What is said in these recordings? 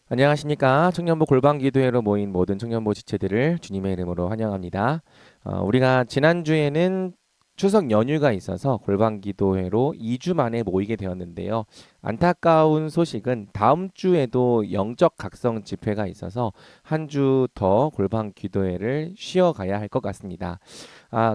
안녕하십니까. 청년부 골방기도회로 모인 모든 청년부 지체들을 주님의 이름으로 환영합니다. 우리가 지난주에는 추석 연휴가 있어서 골방기도회로 2주 만에 모이게 되었는데요. 안타까운 소식은 다음 주에도 영적 각성 집회가 있어서 한 주 더 골방기도회를 쉬어가야 할 것 같습니다.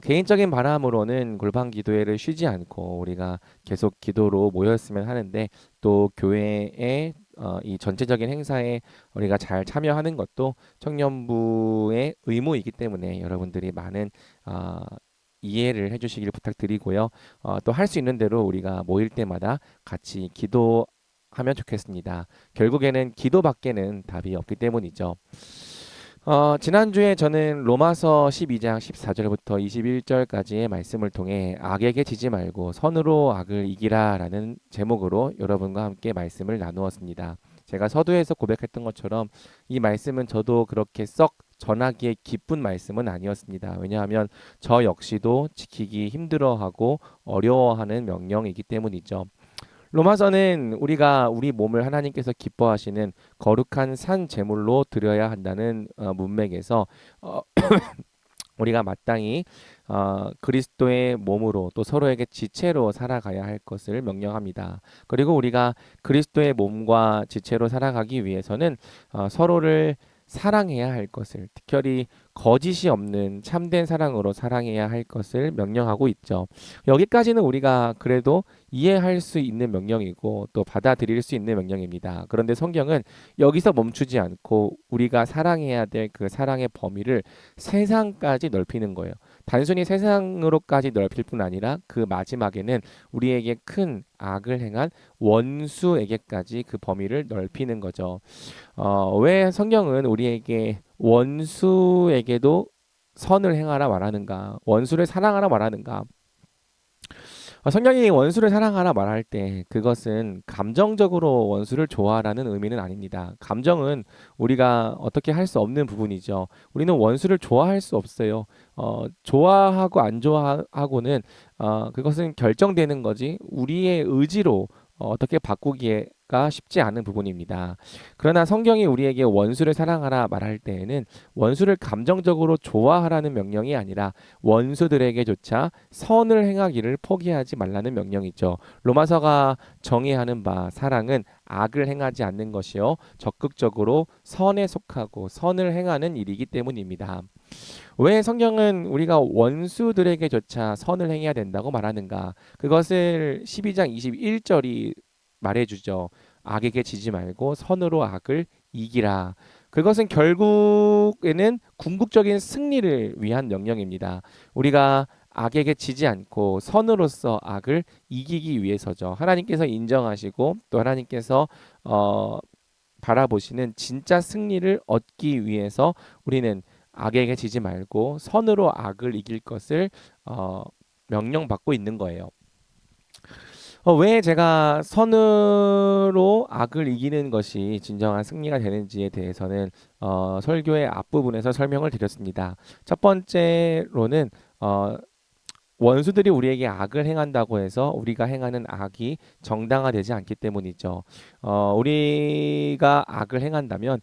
개인적인 바람으로는 골방기도회를 쉬지 않고 우리가 계속 기도로 모였으면 하는데 또 교회의 이 전체적인 행사에 우리가 잘 참여하는 것도 청년부의 의무이기 때문에 여러분들이 많은 어, 이해를 해주시길 부탁드리고요. 또 할 수 있는 대로 우리가 모일 때마다 같이 기도하면 좋겠습니다. 결국에는 기도밖에는 답이 없기 때문이죠. 지난주에 저는 로마서 12장 14절부터 21절까지의 말씀을 통해 악에게 지지 말고 선으로 악을 이기라 라는 제목으로 여러분과 함께 말씀을 나누었습니다. 제가 서두에서 고백했던 것처럼 이 말씀은 저도 그렇게 썩 전하기에 기쁜 말씀은 아니었습니다. 왜냐하면 저 역시도 지키기 힘들어하고 어려워하는 명령이기 때문이죠. 로마서는 우리가 우리 몸을 하나님께서 기뻐하시는 거룩한 산 제물로 드려야 한다는 문맥에서 어, 우리가 마땅히 그리스도의 몸으로 또 서로에게 지체로 살아가야 할 것을 명령합니다. 그리고 우리가 그리스도의 몸과 지체로 살아가기 위해서는 서로를 사랑해야 할 것을, 특별히 거짓이 없는 참된 사랑으로 사랑해야 할 것을 명령하고 있죠. 여기까지는 우리가 그래도 이해할 수 있는 명령이고 또 받아들일 수 있는 명령입니다. 그런데 성경은 여기서 멈추지 않고 우리가 사랑해야 될 그 사랑의 범위를 세상까지 넓히는 거예요. 단순히 세상으로까지 넓힐 뿐 아니라 그 마지막에는 우리에게 큰 악을 행한 원수에게까지 그 범위를 넓히는 거죠. 왜 성경은 우리에게 원수에게도 선을 행하라 말하는가? 원수를 사랑하라 말하는가? 성경이 원수를 사랑하라 말할 때 그것은 감정적으로 원수를 좋아하라는 의미는 아닙니다. 감정은 우리가 어떻게 할 수 없는 부분이죠. 우리는 원수를 좋아할 수 없어요. 좋아하고 안 좋아하고는 그것은 결정되는 거지 우리의 의지로 어떻게 바꾸기가 쉽지 않은 부분입니다. 그러나 성경이 우리에게 원수를 사랑하라 말할 때에는 원수를 감정적으로 좋아하라는 명령이 아니라 원수들에게조차 선을 행하기를 포기하지 말라는 명령이죠. 로마서가 정의하는 바 사랑은 악을 행하지 않는 것이요 적극적으로 선에 속하고 선을 행하는 일이기 때문입니다. 왜 성경은 우리가 원수들에게조차 선을 행해야 된다고 말하는가? 그것을 12장 21절이 말해주죠. 악에게 지지 말고 선으로 악을 이기라. 그것은 결국에는 궁극적인 승리를 위한 명령입니다. 우리가 악에게 지지 않고 선으로서 악을 이기기 위해서죠. 하나님께서 인정하시고 또 하나님께서 어, 바라보시는 진짜 승리를 얻기 위해서 우리는 악에게 지지 말고 선으로 악을 이길 것을 어, 명령받고 있는 거예요. 왜 제가 선으로 악을 이기는 것이 진정한 승리가 되는지에 대해서는 설교의 앞부분에서 설명을 드렸습니다. 첫 번째로는 어, 원수들이 우리에게 악을 행한다고 해서 우리가 행하는 악이 정당화되지 않기 때문이죠. 우리가 악을 행한다면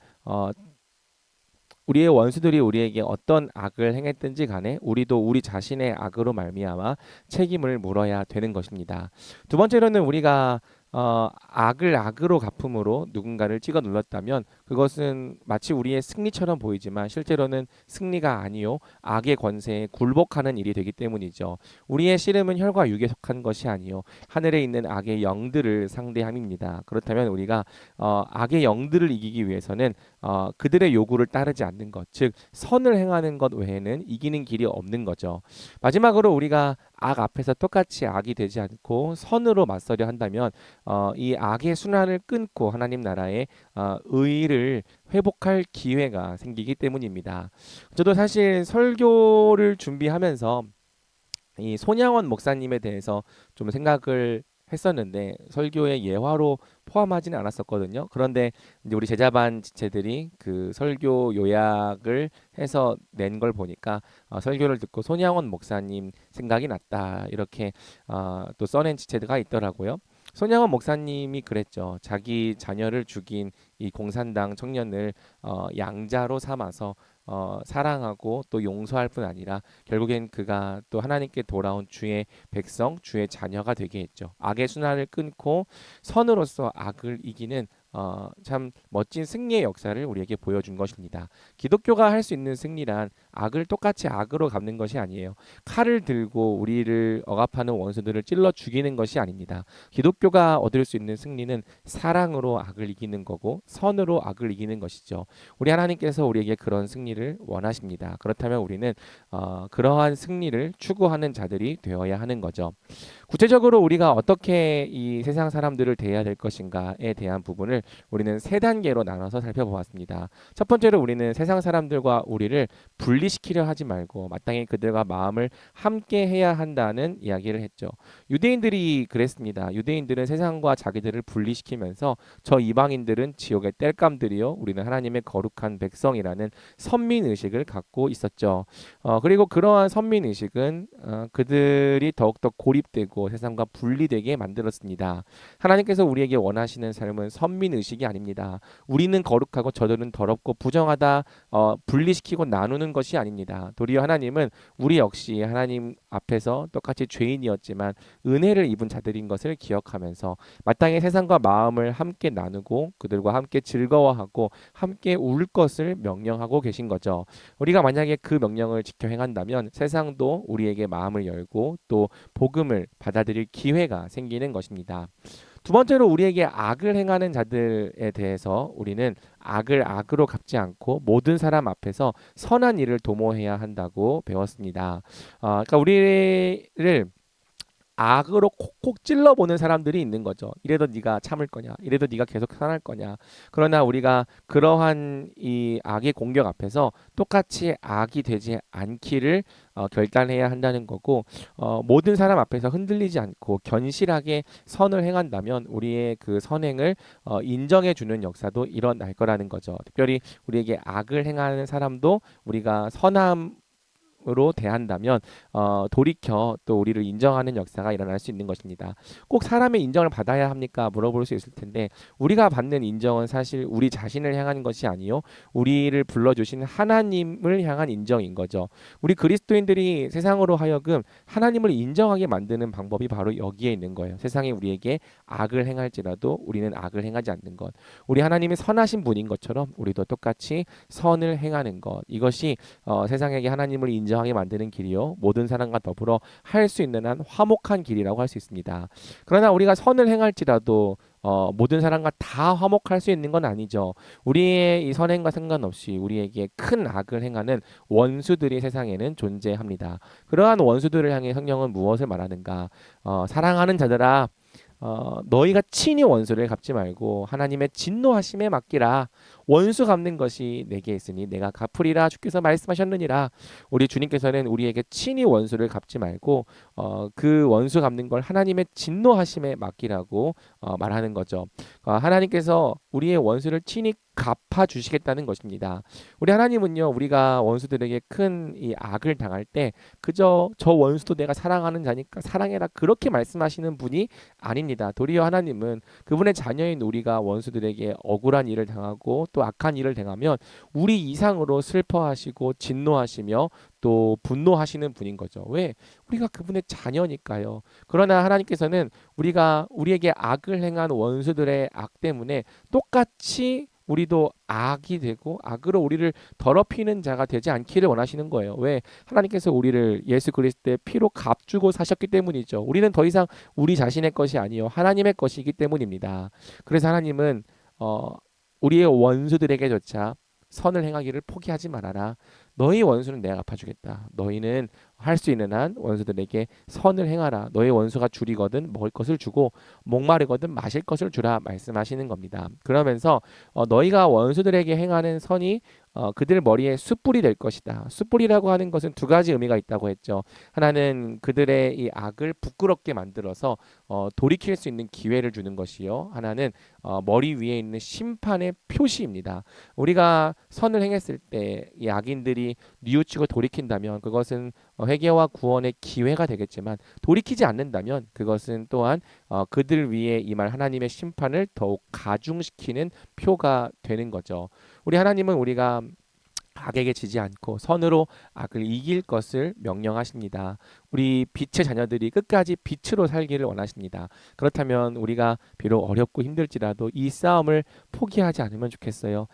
우리의 원수들이 우리에게 어떤 악을 행했든지 간에 우리도 우리 자신의 악으로 말미암아 책임을 물어야 되는 것입니다. 두 번째로는 우리가 악을 악으로 갚음으로 누군가를 찍어 눌렀다면 그것은 마치 우리의 승리처럼 보이지만 실제로는 승리가 아니요 악의 권세에 굴복하는 일이 되기 때문이죠. 우리의 씨름은 혈과 육에 속한 것이 아니요 하늘에 있는 악의 영들을 상대함입니다. 그렇다면 우리가 악의 영들을 이기기 위해서는 그들의 요구를 따르지 않는 것, 즉 선을 행하는 것 외에는 이기는 길이 없는 거죠. 마지막으로 우리가 악 앞에서 똑같이 악이 되지 않고 선으로 맞서려 한다면 이 악의 순환을 끊고 하나님 나라의 의를 회복할 기회가 생기기 때문입니다. 저도 사실 설교를 준비하면서 이 손양원 목사님에 대해서 좀 생각을 했었는데 설교의 예화로 포함하지는 않았었거든요. 그런데 이제 우리 제자반 지체들이 그 설교 요약을 해서 낸 걸 보니까 설교를 듣고 손양원 목사님 생각이 났다 이렇게 또 써낸 지체가 있더라고요. 손양원 목사님이 그랬죠. 자기 자녀를 죽인 이 공산당 청년을 양자로 삼아서 사랑하고 또 용서할 뿐 아니라 결국엔 그가 또 하나님께 돌아온 주의 백성, 주의 자녀가 되게 했죠. 악의 순환을 끊고 선으로서 악을 이기는 참 멋진 승리의 역사를 우리에게 보여준 것입니다. 기독교가 할 수 있는 승리란 악을 똑같이 악으로 갚는 것이 아니에요. 칼을 들고 우리를 억압하는 원수들을 찔러 죽이는 것이 아닙니다. 기독교가 얻을 수 있는 승리는 사랑으로 악을 이기는 거고 선으로 악을 이기는 것이죠. 우리 하나님께서 우리에게 그런 승리를 원하십니다. 그렇다면 우리는 그러한 승리를 추구하는 자들이 되어야 하는 거죠. 구체적으로 우리가 어떻게 이 세상 사람들을 대해야 될 것인가에 대한 부분을 우리는 세 단계로 나눠서 살펴보았습니다. 첫 번째로 우리는 세상 사람들과 우리를 분리시키려 하지 말고 마땅히 그들과 마음을 함께 해야 한다는 이야기를 했죠. 유대인들이 그랬습니다. 유대인들은 세상과 자기들을 분리시키면서 저 이방인들은 지옥의 땔감들이요 우리는 하나님의 거룩한 백성이라는 선민 의식을 갖고 있었죠. 그리고 그러한 선민 의식은 그들이 더욱더 고립되고 세상과 분리되게 만들었습니다. 하나님께서 우리에게 원하시는 삶은 선민 의식이 아닙니다. 우리는 거룩하고 저들은 더럽고 부정하다 분리시키고 나누는 것이 아닙니다. 도리어 하나님은 우리 역시 하나님 앞에서 똑같이 죄인이었지만 은혜를 입은 자들인 것을 기억하면서 마땅히 세상과 마음을 함께 나누고 그들과 함께 즐거워하고 함께 울 것을 명령하고 계신 거죠. 우리가 만약에 그 명령을 지켜 행한다면 세상도 우리에게 마음을 열고 또 복음을 받아들일 기회가 생기는 것입니다. 두 번째로 우리에게 악을 행하는 자들에 대해서 우리는 악을 악으로 갚지 않고 모든 사람 앞에서 선한 일을 도모해야 한다고 배웠습니다. 그러니까 우리를 악으로 콕콕 찔러보는 사람들이 있는 거죠. 이래도 네가 참을 거냐? 이래도 네가 계속 살아날 거냐? 그러나 우리가 그러한 이 악의 공격 앞에서 똑같이 악이 되지 않기를 결단해야 한다는 거고 모든 사람 앞에서 흔들리지 않고 견실하게 선을 행한다면 우리의 그 선행을 인정해 주는 역사도 일어날 거라는 거죠. 특별히 우리에게 악을 행하는 사람도 우리가 선함 으로 대한다면 돌이켜 또 우리를 인정하는 역사가 일어날 수 있는 것입니다. 꼭 사람의 인정을 받아야 합니까? 물어볼 수 있을 텐데 우리가 받는 인정은 사실 우리 자신을 향한 것이 아니요 우리를 불러주신 하나님을 향한 인정인 거죠. 우리 그리스도인들이 세상으로 하여금 하나님을 인정하게 만드는 방법이 바로 여기에 있는 거예요. 세상에 우리에게 악을 행할지라도 우리는 악을 행하지 않는 것. 우리 하나님이 선하신 분인 것처럼 우리도 똑같이 선을 행하는 것. 이것이 세상에게 하나님을 인정하게 만드는 길이요 모든 사람과 더불어 할 수 있는 한 화목한 길이라고 할 수 있습니다. 그러나 우리가 선을 행할지라도 모든 사람과 다 화목할 수 있는 건 아니죠. 우리의 이 선행과 상관없이 우리에게 큰 악을 행하는 원수들이 세상에는 존재합니다. 그러한 원수들을 향해 성경은 무엇을 말하는가? 사랑하는 자들아 너희가 친히 원수를 갚지 말고 하나님의 진노하심에 맡기라. 원수 갚는 것이 내게 있으니 내가 갚으리라 주께서 말씀하셨느니라. 우리 주님께서는 우리에게 친히 원수를 갚지 말고 그 원수 갚는 걸 하나님의 진노하심에 맡기라고 말하는 거죠. 하나님께서 우리의 원수를 친히 갚아 주시겠다는 것입니다. 우리 하나님은요, 우리가 원수들에게 큰 이 악을 당할 때 그저 저 원수도 내가 사랑하는 자니까 사랑해라 그렇게 말씀하시는 분이 아닙니다. 도리어 하나님은 그분의 자녀인 우리가 원수들에게 억울한 일을 당하고 또 악한 일을 당하면 우리 이상으로 슬퍼하시고 진노하시며 또 분노하시는 분인 거죠. 왜? 우리가 그분의 자녀니까요. 그러나 하나님께서는 우리가 우리에게 악을 행한 원수들의 악 때문에 똑같이 우리도 악이 되고 악으로 우리를 더럽히는 자가 되지 않기를 원하시는 거예요. 왜? 하나님께서 우리를 예수 그리스도의 피로 값주고 사셨기 때문이죠. 우리는 더 이상 우리 자신의 것이 아니요 하나님의 것이기 때문입니다. 그래서 하나님은 우리의 원수들에게조차 선을 행하기를 포기하지 말아라. 너희 원수는 내가 갚아주겠다. 너희는 할 수 있는 한 원수들에게 선을 행하라. 너희 원수가 줄이거든 먹을 것을 주고 목마르거든 마실 것을 주라 말씀하시는 겁니다. 그러면서 너희가 원수들에게 행하는 선이 그들 머리에 숯불이 될 것이다. 숯불이라고 하는 것은 두 가지 의미가 있다고 했죠. 하나는 그들의 이 악을 부끄럽게 만들어서 돌이킬 수 있는 기회를 주는 것이요. 하나는 머리 위에 있는 심판의 표시입니다. 우리가 선을 행했을 때 이 악인들이 뉘우치고 돌이킨다면 그것은 회개와 구원의 기회가 되겠지만 돌이키지 않는다면 그것은 또한 그들 위에 임할 하나님의 심판을 더욱 가중시키는 표가 되는 거죠. 우리 하나님은 우리가 악에게 지지 않고 선으로 악을 이길 것을 명령하십니다. 우리 빛의 자녀들이 끝까지 빛으로 살기를 원하십니다. 그렇다면 우리가 비록 어렵고 힘들지라도 이 싸움을 포기하지 않으면 좋겠어요.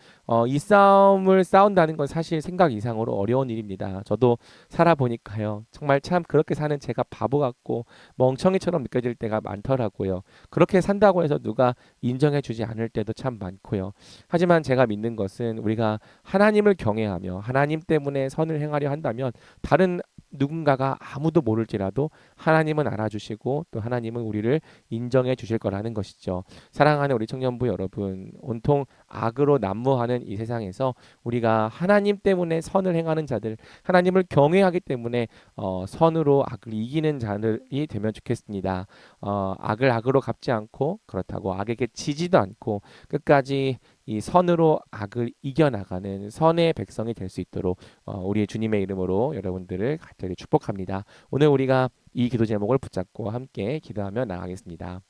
이 싸움을 싸운다는 건 사실 생각 이상으로 어려운 일입니다. 저도 살아보니까요. 정말 참 그렇게 사는 제가 바보 같고 멍청이처럼 느껴질 때가 많더라고요. 그렇게 산다고 해서 누가 인정해 주지 않을 때도 참 많고요. 하지만 제가 믿는 것은 우리가 하나님을 경외하며 하나님 때문에 선을 행하려 한다면 다른 누군가가 아무도 모를지라도 하나님은 알아주시고 또 하나님은 우리를 인정해 주실 거라는 것이죠. 사랑하는 우리 청년부 여러분, 온통 악으로 난무하는 이 세상에서 우리가 하나님 때문에 선을 행하는 자들, 하나님을 경외하기 때문에 선으로 악을 이기는 자들이 되면 좋겠습니다. 악을 악으로 갚지 않고 그렇다고 악에게 지지도 않고 끝까지 이 선으로 악을 이겨나가는 선의 백성이 될 수 있도록 우리의 주님의 이름으로 여러분들을 간절히 축복합니다. 오늘 우리가 이 기도 제목을 붙잡고 함께 기도하며 나가겠습니다.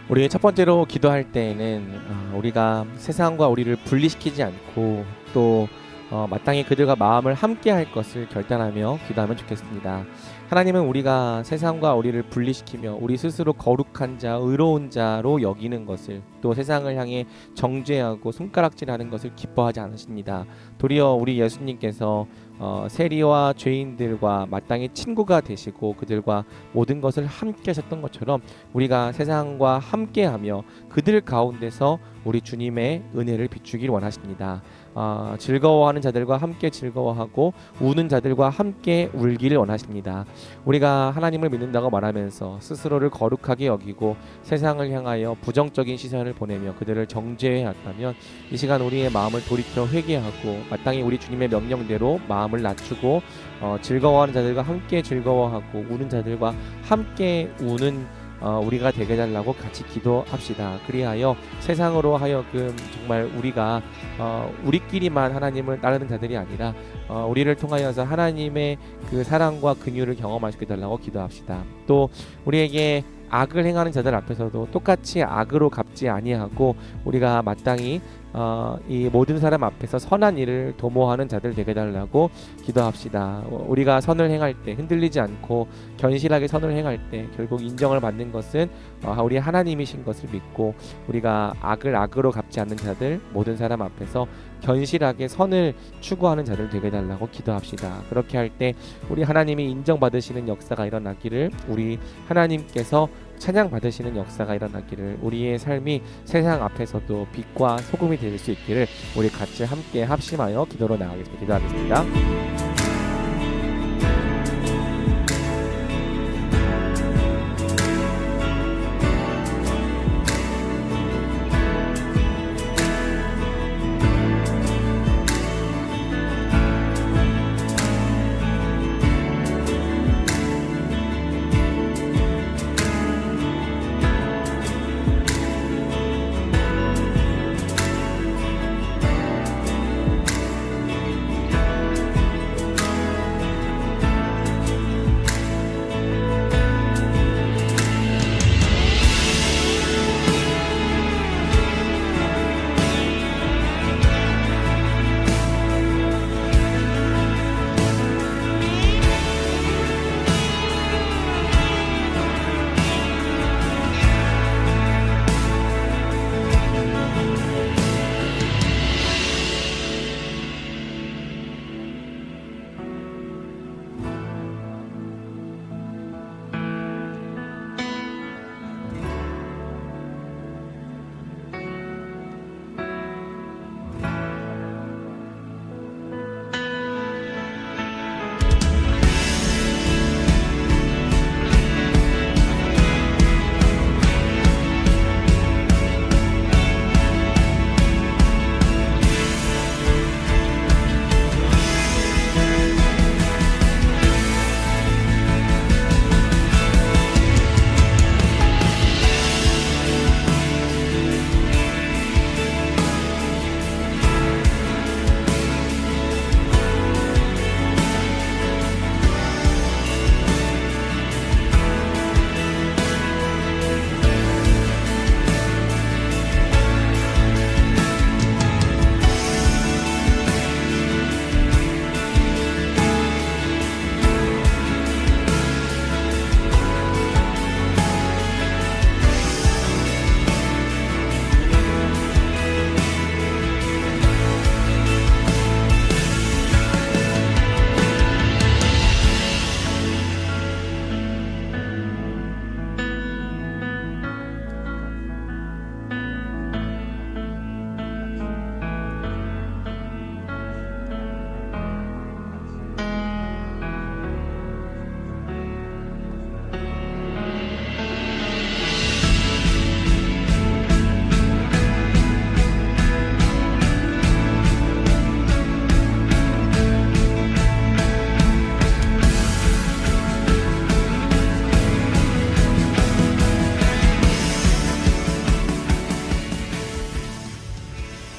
우리 첫 번째로 기도할 때에는 우리가 세상과 우리를 분리시키지 않고 또 마땅히 그들과 마음을 함께 할 것을 결단하며 기도하면 좋겠습니다. 하나님은 우리가 세상과 우리를 분리시키며 우리 스스로 거룩한 자, 의로운 자로 여기는 것을 또 세상을 향해 정죄하고 손가락질하는 것을 기뻐하지 않으십니다. 도리어 우리 예수님께서 세리와 죄인들과 마땅히 친구가 되시고 그들과 모든 것을 함께 하셨던 것처럼 우리가 세상과 함께하며 그들 가운데서 우리 주님의 은혜를 비추길 원하십니다. 즐거워하는 자들과 함께 즐거워하고 우는 자들과 함께 울기를 원하십니다. 우리가 하나님을 믿는다고 말하면서 스스로를 거룩하게 여기고 세상을 향하여 부정적인 시선을 보내며 그들을 정죄해왔다면 이 시간 우리의 마음을 돌이켜 회개하고 마땅히 우리 주님의 명령대로 마음을 낮추고 즐거워하는 자들과 함께 즐거워하고 우는 자들과 함께 우는 우리가 되게 해달라고 같이 기도합시다. 그리하여 세상으로 하여금 정말 우리가 우리끼리만 하나님을 따르는 자들이 아니라 우리를 통하여서 하나님의 그 사랑과 긍휼을 경험하시게 해달라고 기도합시다. 또 우리에게 악을 행하는 자들 앞에서도 똑같이 악으로 갚지 아니하고 우리가 마땅히 이 모든 사람 앞에서 선한 일을 도모하는 자들 되게 해달라고 기도합시다. 우리가 선을 행할 때 흔들리지 않고 견실하게 선을 행할 때 결국 인정을 받는 것은 우리 하나님이신 것을 믿고 우리가 악을 악으로 갚지 않는 자들 모든 사람 앞에서 견실하게 선을 추구하는 자들 되게 해달라고 기도합시다. 그렇게 할 때 우리 하나님이 인정받으시는 역사가 일어나기를 우리 하나님께서 찬양받으시는 역사가 일어나기를 우리의 삶이 세상 앞에서도 빛과 소금이 될 수 있기를 우리 같이 함께 합심하여 기도로 나가겠습니다. 기도하겠습니다.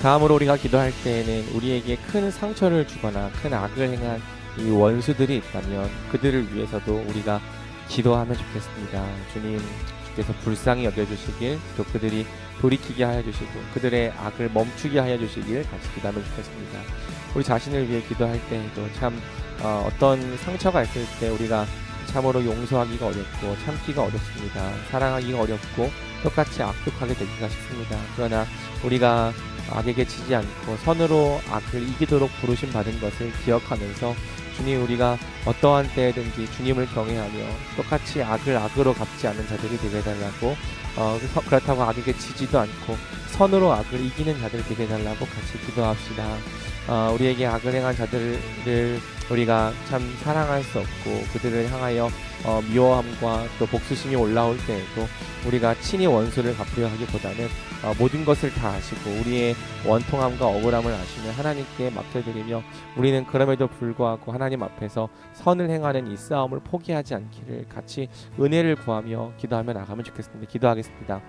다음으로 우리가 기도할 때에는 우리에게 큰 상처를 주거나 큰 악을 행한 이 원수들이 있다면 그들을 위해서도 우리가 기도하면 좋겠습니다. 주님, 주께서 불쌍히 여겨주시길, 또 그들이 돌이키게 하여 주시고 그들의 악을 멈추게 하여 주시길 같이 기도하면 좋겠습니다. 우리 자신을 위해 기도할 때에도 참 어떤 상처가 있을 때 우리가 참으로 용서하기가 어렵고 참기가 어렵습니다. 사랑하기가 어렵고 똑같이 악독하게 되기가 쉽습니다. 그러나 우리가 악에게 치지 않고 선으로 악을 이기도록 부르심 받은 것을 기억하면서 주님, 우리가 어떠한 때든지 주님을 경외하며 똑같이 악을 악으로 갚지 않는 자들이 되게 해달라고, 그렇다고 악에게 지지도 않고 선으로 악을 이기는 자들이 되게 해달라고 같이 기도합시다. 우리에게 악을 행한 자들을 우리가 참 사랑할 수 없고 그들을 향하여 미워함과 또 복수심이 올라올 때에도 우리가 친히 원수를 갚으려 하기보다는 모든 것을 다 아시고 우리의 원통함과 억울함을 아시는 하나님께 맡겨드리며, 우리는 그럼에도 불구하고 하나님 앞에서 선을 행하는 이 싸움을 포기하지 않기를 같이 은혜를 구하며 기도하며 나가면 좋겠습니다. 기도하겠습니다.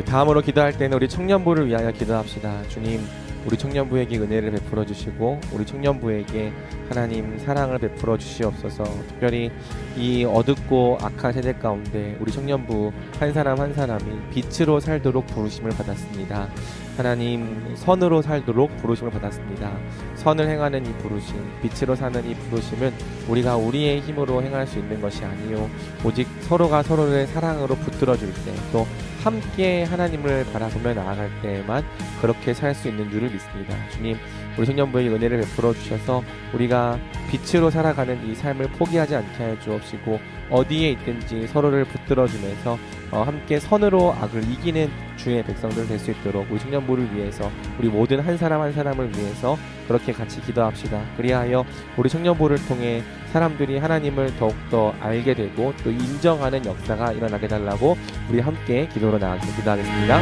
다음으로 기도할 때는 우리 청년부를 위하여 기도합시다. 주님, 우리 청년부에게 은혜를 베풀어 주시고 우리 청년부에게 하나님 사랑을 베풀어 주시옵소서. 특별히 이 어둡고 악한 세대 가운데 우리 청년부 한 사람 한 사람이 빛으로 살도록 부르심을 받았습니다. 하나님 선으로 살도록 부르심을 받았습니다. 선을 행하는 이 부르심, 빛으로 사는 이 부르심은 우리가 우리의 힘으로 행할 수 있는 것이 아니요 오직 서로가 서로를 사랑으로 붙들어 줄 때, 또 함께 하나님을 바라보며 나아갈 때에만 그렇게 살 수 있는 줄을 믿습니다. 주님, 우리 청년부에게 은혜를 베풀어 주셔서 우리가 빛으로 살아가는 이 삶을 포기하지 않게 해 주옵시고, 어디에 있든지 서로를 붙들어 주면서 함께 선으로 악을 이기는 주의 백성들 될 수 있도록 우리 청년부를 위해서, 우리 모든 한 사람 한 사람을 위해서 그렇게 같이 기도합시다. 그리하여 우리 청년부를 통해 사람들이 하나님을 더욱더 알게 되고 또 인정하는 역사가 일어나게 달라고 우리 함께 기도로 나가서 기도하겠습니다.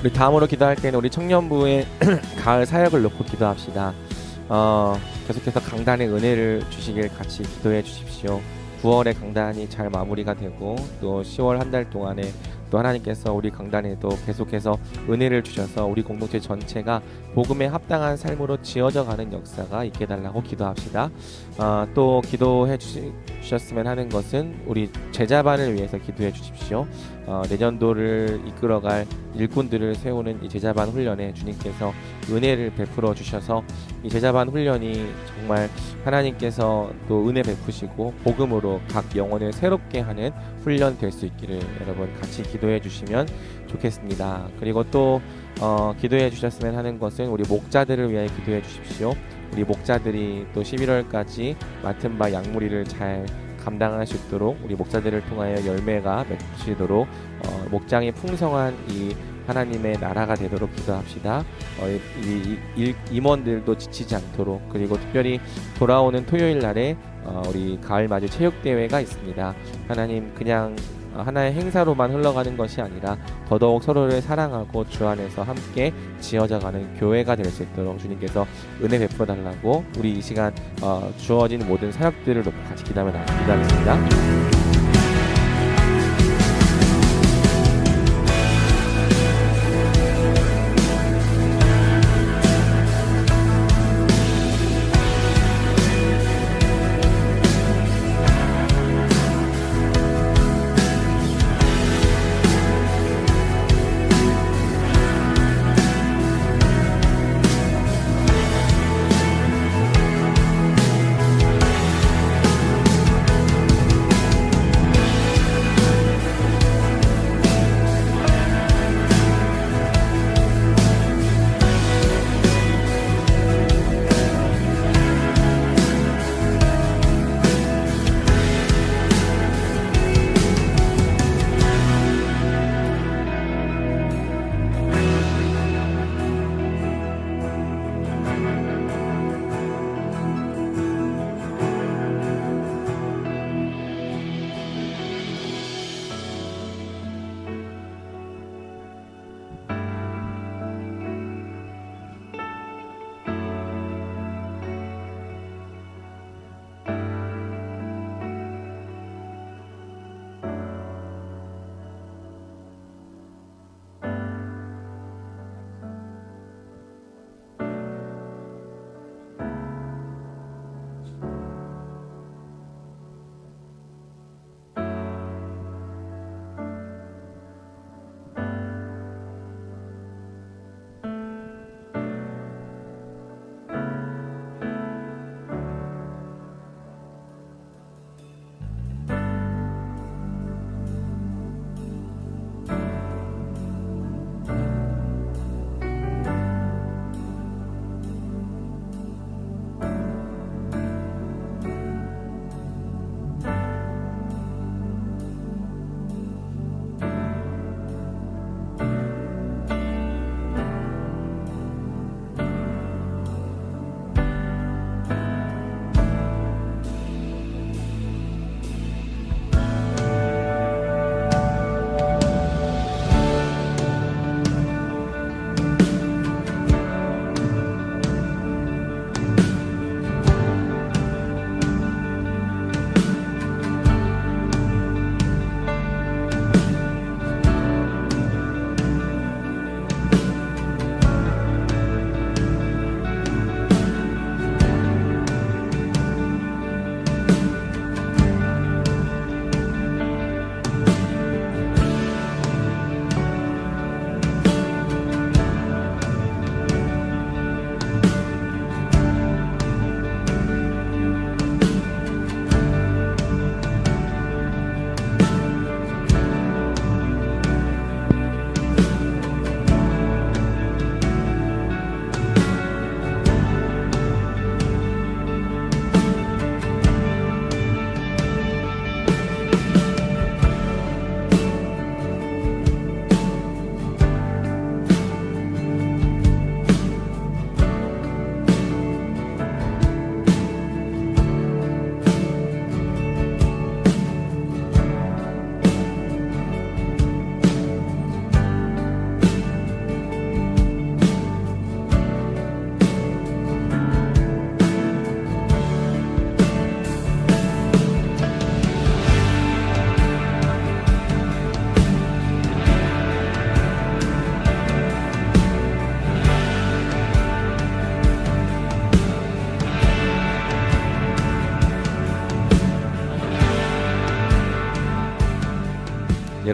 우리 다음으로 기도할 때는 우리 청년부의 가을 사역을 놓고 기도합시다. 계속해서 강단의 은혜를 주시길 같이 기도해 주십시오. 9월에 강단이 잘 마무리가 되고 또 10월 한 달 동안에 또 하나님께서 우리 강단에도 계속해서 은혜를 주셔서 우리 공동체 전체가 복음에 합당한 삶으로 지어져 가는 역사가 있게 달라고 기도합시다. 또 기도해 주셨으면 하는 것은 우리 제자반을 위해서 기도해 주십시오. 내년도를 이끌어갈 일꾼들을 세우는 이 제자반 훈련에 주님께서 은혜를 베풀어 주셔서 이 제자반 훈련이 정말 하나님께서 또 은혜 베푸시고 복음으로 각 영혼을 새롭게 하는 훈련 될 수 있기를 여러분 같이 기도해 주시면 좋겠습니다. 그리고 또 기도해 주셨으면 하는 것은 우리 목자들을 위해 기도해 주십시오. 우리 목자들이 또 11월까지 맡은 바 양무리를 잘 감당할 수 있도록 우리 목자들을 통하여 열매가 맺히도록 목장이 풍성한 이 하나님의 나라가 되도록 기도합시다. 임원들도 지치지 않도록, 그리고 특별히 돌아오는 토요일 날에 우리 가을맞이 체육대회가 있습니다. 하나님, 그냥 하나의 행사로만 흘러가는 것이 아니라 더더욱 서로를 사랑하고 주 안에서 함께 지어져가는 교회가 될 수 있도록 주님께서 은혜 베풀어 달라고 우리 이 시간 주어진 모든 사역들을 놓고 같이 기도하겠습니다.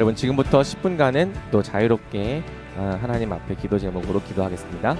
여러분 지금부터 10분간은 또 자유롭게 하나님 앞에 기도 제목으로 기도하겠습니다.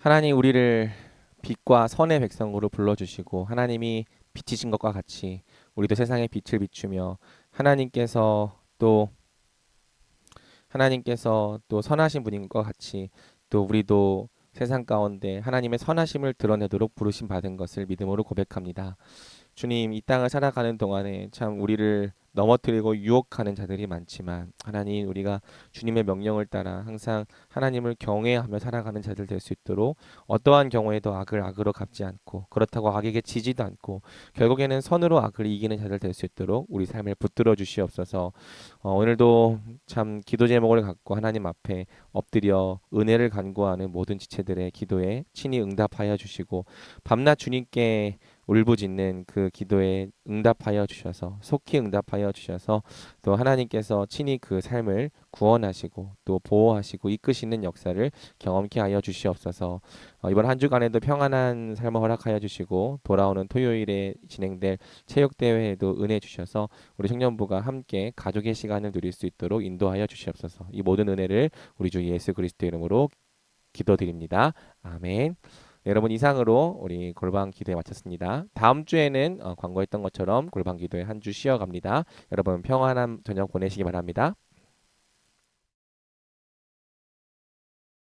하나님 우리를 빛과 선의 백성으로 불러주시고 하나님이 빛이신 것과 같이 우리도 세상에 빛을 비추며 하나님께서 또 하나님께서 또 선하신 분인 것 같이 또 우리도 세상 가운데 하나님의 선하심을 드러내도록 부르심 받은 것을 믿음으로 고백합니다. 주님, 이 땅을 살아가는 동안에 참 우리를 넘어뜨리고 유혹하는 자들이 많지만 하나님 우리가 주님의 명령을 따라 항상 하나님을 경외하며 살아가는 자들 될 수 있도록 어떠한 경우에도 악을 악으로 갚지 않고 그렇다고 악에게 지지도 않고 결국에는 선으로 악을 이기는 자들 될 수 있도록 우리 삶을 붙들어 주시옵소서. 오늘도 참 기도 제목을 갖고 하나님 앞에 엎드려 은혜를 간구하는 모든 지체들의 기도에 친히 응답하여 주시고 밤낮 주님께 울부짖는 그 기도에 응답하여 주셔서 속히 응답하여 주셔서 또 하나님께서 친히 그 삶을 구원하시고 또 보호하시고 이끄시는 역사를 경험케 하여 주시옵소서. 이번 한 주간에도 평안한 삶을 허락하여 주시고 돌아오는 토요일에 진행될 체육대회에도 은혜 주셔서 우리 청년부가 함께 가족의 시간을 누릴 수 있도록 인도하여 주시옵소서. 이 모든 은혜를 우리 주 예수 그리스도 이름으로 기도드립니다. 아멘. 네, 여러분 이상으로 우리 골방 기도회 마쳤습니다. 다음 주에는 광고했던 것처럼 골방 기도회 한 주 쉬어갑니다. 여러분 평안한 저녁 보내시기 바랍니다.